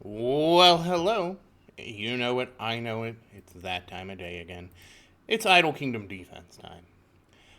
Well, hello. You know it, I know it. It's that time of day again. It's Idle Kingdom defense time.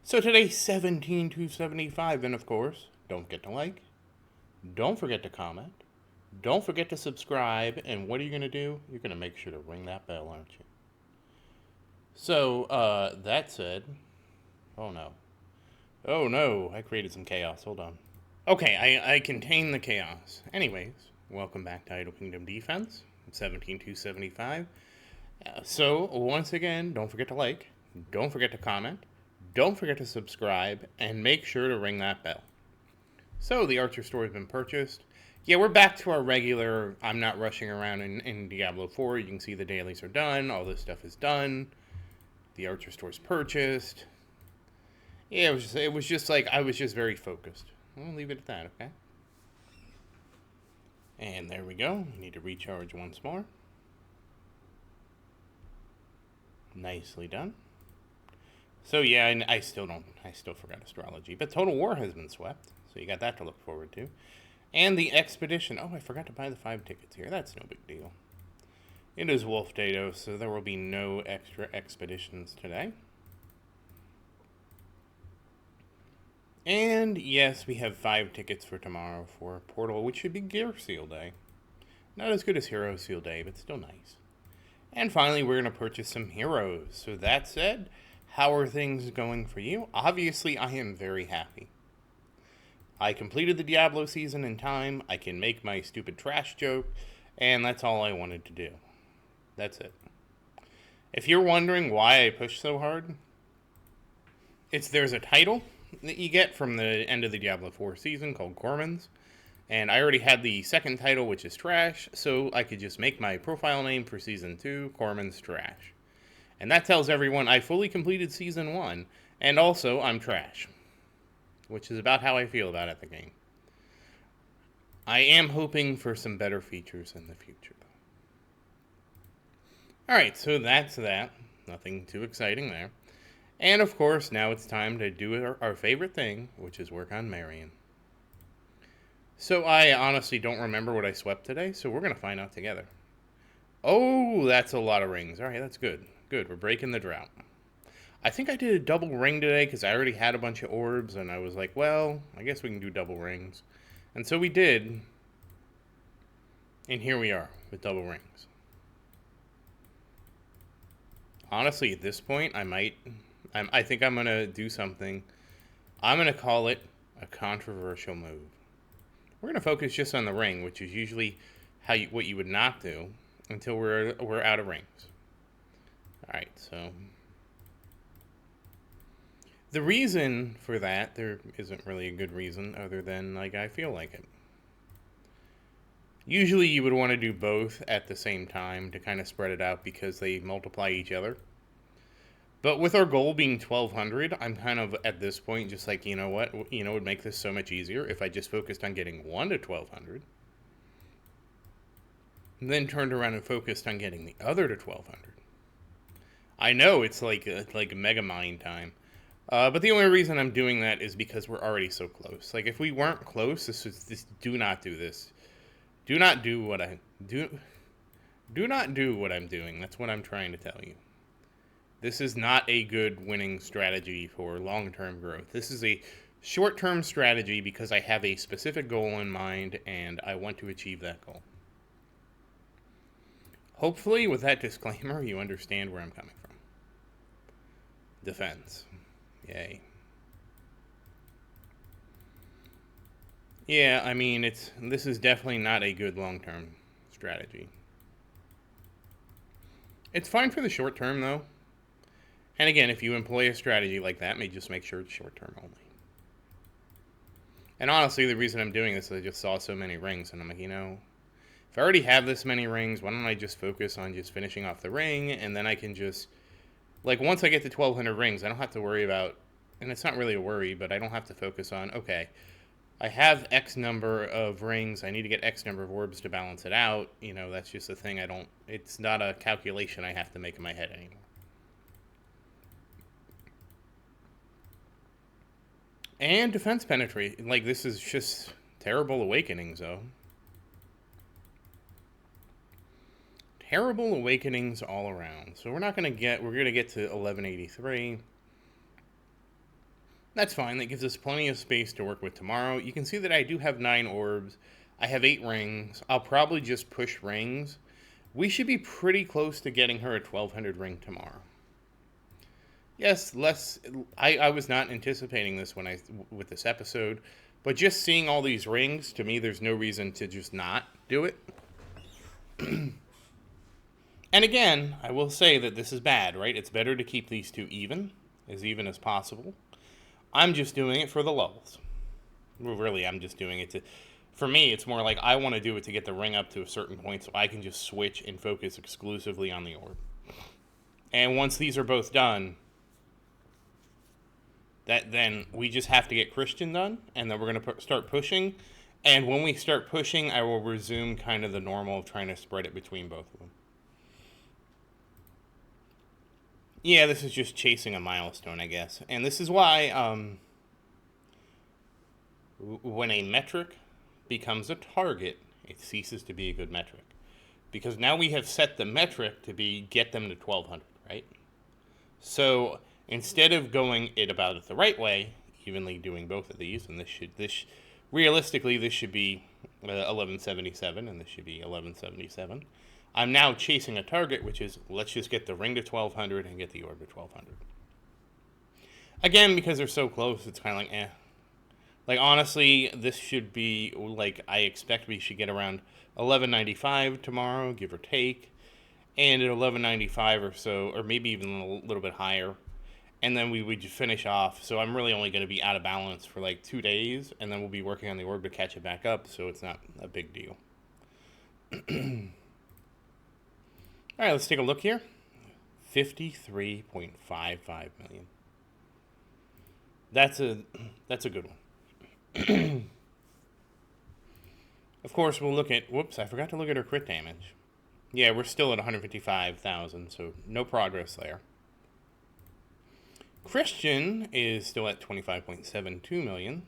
So today's 17 to 75, and of course, don't forget to like, don't forget to comment, don't forget to subscribe, and what are you going to do? You're going to make sure to ring that bell, aren't you? So, that said, oh no. Oh no, I created some chaos. Hold on. Okay, I contain the chaos. Anyways, welcome back to Idle Kingdom Defense, 17 to 75. So, once again, don't forget to like, don't forget to comment, don't forget to subscribe, and make sure to ring that bell. So, the Archer store has been purchased. Yeah, we're back to our regular, I'm not rushing around in Diablo 4. You can see the dailies are done, all this stuff is done. The Archer store's purchased. Yeah, it was just like, I was just very focused. I'll leave it at that, okay? And there we go. Need to recharge once more. Nicely done. So yeah, and I still forgot astrology, but Total War has been swept, so you got that to look forward to. And the expedition. Oh, I forgot to buy the 5 tickets here. That's no big deal. It is Wolf Day though, so there will be no extra expeditions today. And yes, we have 5 tickets for tomorrow for Portal, which should be Gear Seal Day. Not as good as Hero Seal Day, but still nice. And finally, we're going to purchase some heroes. So that said, how are things going for you? Obviously, I am very happy. I completed the Diablo season in time. I can make my stupid trash joke, and that's all I wanted to do. That's it. If you're wondering why I push so hard, there's a title that you get from the end of the Diablo 4 season called Cormans, and I already had the second title, which is Trash, so I could just make my profile name for Season 2, Corman's Trash. And that tells everyone I fully completed Season 1, and also I'm trash. Which is about how I feel about the game. I am hoping for some better features in the future, though. Alright, so that's that. Nothing too exciting there. And of course, now it's time to do our favorite thing, which is work on Marion. So I honestly don't remember what I swept today, so we're going to find out together. Oh, that's a lot of rings. Alright, that's good. Good, we're breaking the drought. I think I did a double ring today because I already had a bunch of orbs, and I was like, well, I guess we can do double rings. And so we did, and here we are with double rings. Honestly, at this point, I think I'm going to do something. I'm going to call it a controversial move. We're going to focus just on the ring, which is usually what you would not do until we're out of rings. Alright, so the reason for that, there isn't really a good reason other than, like, I feel like it. Usually you would want to do both at the same time to kind of spread it out because they multiply each other. But with our goal being 1200, I'm kind of at this point just like, you know what? It would make this so much easier if I just focused on getting 1 to 1200. And then turned around and focused on getting the other to 1200. I know it's like a mega mind time. But the only reason I'm doing that is because we're already so close. Like, if we weren't close, do not do this. Do not do what I do. Do not do what I'm doing. That's what I'm trying to tell you. This is not a good winning strategy for long-term growth. This is a short-term strategy because I have a specific goal in mind and I want to achieve that goal. Hopefully, with that disclaimer, you understand where I'm coming from. Defense. Yay. Yeah, I mean, this is definitely not a good long-term strategy. It's fine for the short term, though. And again, if you employ a strategy like that, just make sure it's short term only. And honestly, the reason I'm doing this is I just saw so many rings, and I'm like, if I already have this many rings, why don't I just focus on just finishing off the ring, and then I can just, like, once I get to 1200 rings, I don't have to worry about, and it's not really a worry, but I don't have to focus on, okay, I have X number of rings, I need to get X number of orbs to balance it out. That's just a thing it's not a calculation I have to make in my head anymore. And defense penetrate. Like, this is just terrible awakenings, though. Terrible awakenings all around. So we're going to get to 1183. That's fine. That gives us plenty of space to work with tomorrow. You can see that I do have 9 orbs. I have 8 rings. I'll probably just push rings. We should be pretty close to getting her a 1200 ring tomorrow. Yes, I was not anticipating this with this episode, but just seeing all these rings, to me, there's no reason to just not do it. And again, I will say that this is bad, right? It's better to keep these two even as possible. I'm just doing it for the levels. Well, really, I'm just doing it to... For me, it's more like I want to do it to get the ring up to a certain point so I can just switch and focus exclusively on the orb. And once these are both done, then we just have to get Christian done, and then we're going to start pushing. And when we start pushing, I will resume kind of the normal of trying to spread it between both of them. Yeah, this is just chasing a milestone, I guess. And this is why when a metric becomes a target, it ceases to be a good metric. Because now we have set the metric to be get them to 1200, right? So instead of going about it the right way, evenly doing both of these, and realistically this should be 1177 and this should be 1177. I'm now chasing a target, which is let's just get the ring to 1200 and get the orb to 1200. Again, because they're so close, it's kind of like, eh. Like, honestly, this should be, like, I expect we should get around 1195 tomorrow, give or take. And at 1195 or so, or maybe even a little bit higher. And then we would just finish off. So I'm really only going to be out of balance for, like, 2 days. And then we'll be working on the orb to catch it back up, so it's not a big deal. All right, let's take a look here. 53.55 million. That's a good one. Of course, we'll look at... Whoops, I forgot to look at her crit damage. Yeah, we're still at 155,000, so no progress there. Christian is still at 25.72 million.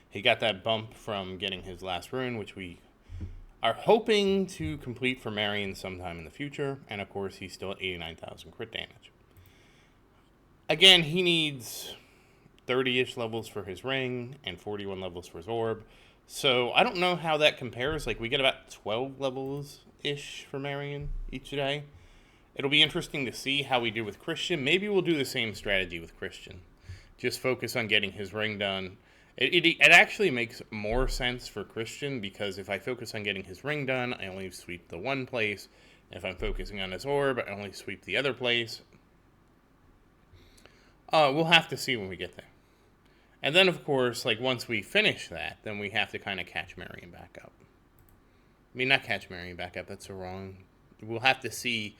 He got that bump from getting his last rune, which we are hoping to complete for Marion sometime in the future. And of course, he's still at 89,000 crit damage. Again, he needs 30-ish levels for his ring and 41 levels for his orb. So I don't know how that compares. Like, we get about 12 levels-ish for Marion each day. It'll be interesting to see how we do with Christian. Maybe we'll do the same strategy with Christian. Just focus on getting his ring done. It actually makes more sense for Christian, because if I focus on getting his ring done, I only sweep the one place. If I'm focusing on his orb, I only sweep the other place. We'll have to see when we get there. And then, of course, like, once we finish that, then we have to kind of catch Marion back up. I mean, not catch Marion back up, that's wrong. We'll have to see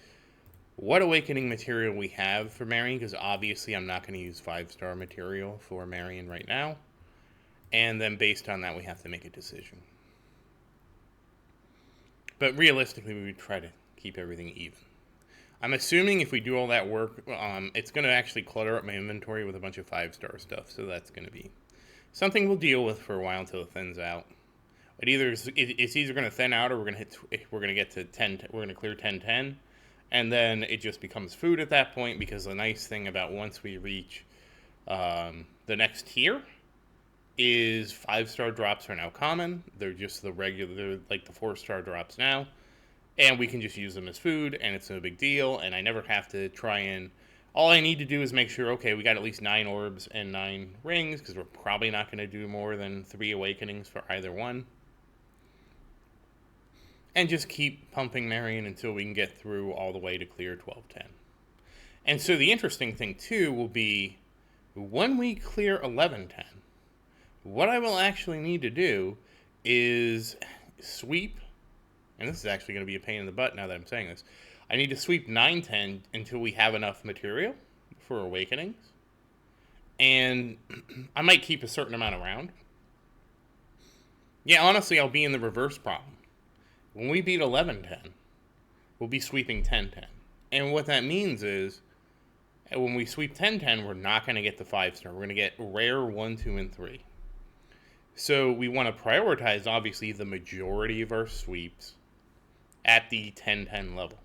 what awakening material we have for Marion, because obviously I'm not going to use 5-star material for Marion right now. And then based on that, we have to make a decision. But realistically, we would try to keep everything even. I'm assuming if we do all that work, it's going to actually clutter up my inventory with a bunch of 5-star stuff. So that's going to be something we'll deal with for a while until it thins out. It's either going to thin out, or we're going to get to 10. We're going to clear 1010, and then it just becomes food at that point. Because the nice thing about once we reach the next tier is 5-star drops are now common. They're just the regular, like the 4-star drops now. And we can just use them as food, and it's no big deal, and I never have to try and... All I need to do is make sure, okay, we got at least 9 orbs and 9 rings, because we're probably not going to do more than 3 awakenings for either one. And just keep pumping Marion until we can get through all the way to clear 1210. And so the interesting thing, too, will be when we clear 1110, what I will actually need to do is sweep... And this is actually going to be a pain in the butt now that I'm saying this. I need to sweep 910 until we have enough material for awakenings. And I might keep a certain amount around. Yeah, honestly, I'll be in the reverse problem. When we beat 1110, we'll be sweeping 1010. And what that means is, when we sweep 1010, we're not going to get the 5-star. We're going to get rare 1, 2, and 3. So we want to prioritize, obviously, the majority of our sweeps at the 1010 level.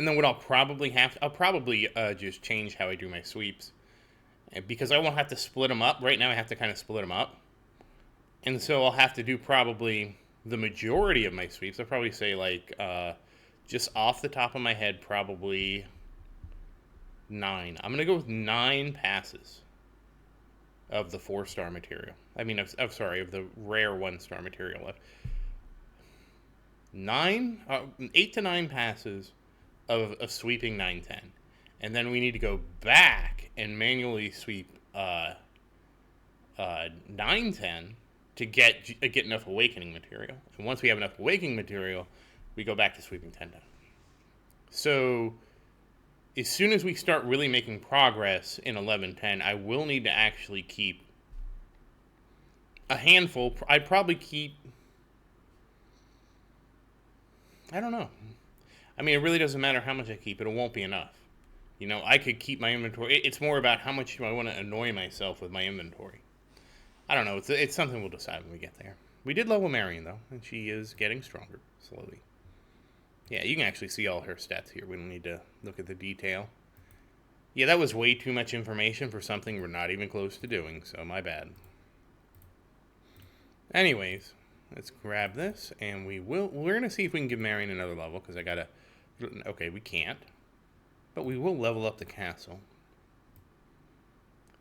And then what I'll probably just change how I do my sweeps. Because I won't have to split them up. Right now I have to kind of split them up. And so I'll have to do probably the majority of my sweeps. I'll probably say like, just off the top of my head, probably 9. I'm going to go with 9 passes of the 4-star material. I mean, of the rare 1-star material. 8 to 9 passes of sweeping 9-10. And then we need to go back and manually sweep 9-10 to get enough awakening material. And once we have enough awakening material, we go back to sweeping 10-10. So as soon as we start really making progress in 11-10, I will need to actually keep a handful. I'd probably keep, I don't know. I mean, it really doesn't matter how much I keep. It won't be enough. You know, I could keep my inventory. It's more about how much do I want to annoy myself with my inventory. I don't know. It's something we'll decide when we get there. We did level Marion, though, and she is getting stronger slowly. Yeah, you can actually see all her stats here. We don't need to look at the detail. Yeah, that was way too much information for something we're not even close to doing, so my bad. Anyways, let's grab this, and we're going to see if we can give Marion another level, because I got to... Okay, we can't. But we will level up the castle.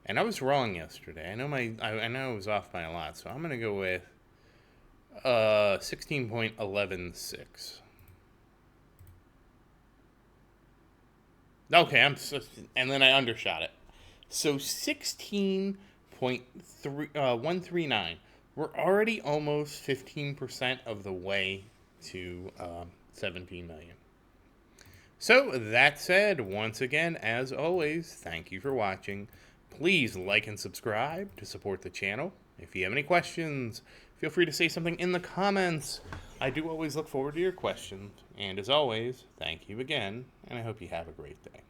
And I was wrong yesterday. I know I was off by a lot, so I'm going to go with 16.116. Okay, and then I undershot it. So 16.139. We're already almost 15% of the way to 17 million. So that said, once again, as always, thank you for watching. Please like and subscribe to support the channel. If you have any questions, feel free to say something in the comments. I do always look forward to your questions. And as always, thank you again, and I hope you have a great day.